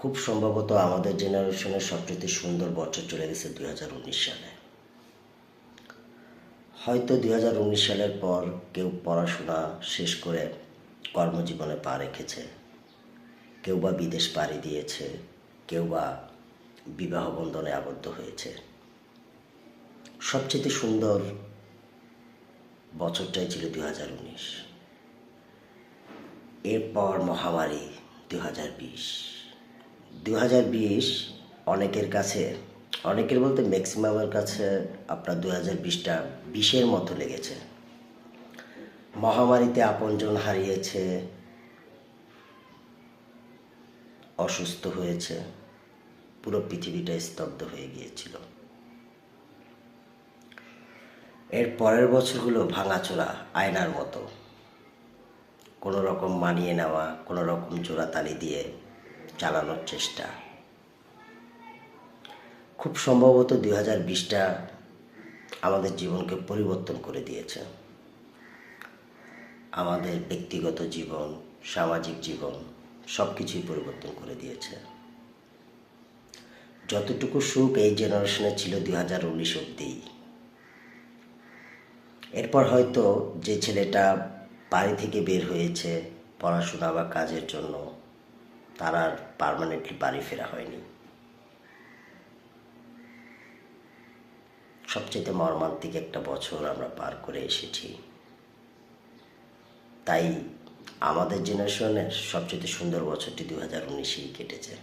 খুব সম্ভবত আমাদের জেনারেশনের সবচেয়ে সুন্দর বছর চলে গেছে 2019 সালে। হয়তো 2019 সালের পর কেউ পড়াশোনা শেষ করে কর্মজীবনে পা রেখেছে, কেউ বা বিদেশ পাড়ি দিয়েছে, কেউ বা বিবাহ বন্ধনে আবদ্ধ হয়েছে। সবচেয়ে সুন্দর বছরটাই ছিল 2019। এরপর মহামারী 2020। 2020 অনেকের কাছে, অনেকের বলতে ম্যাক্সিমামের কাছে আপনার 2020টা বিষের মতো লেগেছে। মহামারীতে আপনজন হারিয়েছে, অসুস্থ হয়েছে, পুরো পৃথিবীটা স্তব্ধ হয়ে গিয়েছিল। এর পরের বছরগুলো ভাঙাচোরা আয়নার মতো, কোনো রকম মানিয়ে নেওয়া, কোনো রকম জোড়াতালি দিয়ে চালানোর চেষ্টা। খুব সম্ভবত 2020টা আমাদের জীবনকে পরিবর্তন করে দিয়েছে। আমাদের ব্যক্তিগত জীবন, সামাজিক জীবন সব কিছুই পরিবর্তন করে দিয়েছে। যতটুকু সুখ এই জেনারেশনে ছিল 2019 অবধি, এরপর হয়তো যে ছেলেটা বাড়ি থেকে বের হয়েছে পড়াশোনা বা কাজের জন্য, তার আর পার্মানেন্টলি বাড়ি ফেরা হয়নি। সবচেয়ে মর্মান্তিক একটা বছর আমরা পার করে এসেছি। তাই আমাদের জেনারেশনের সবচেয়ে সুন্দর বছরটি 2019-এই কেটেছে।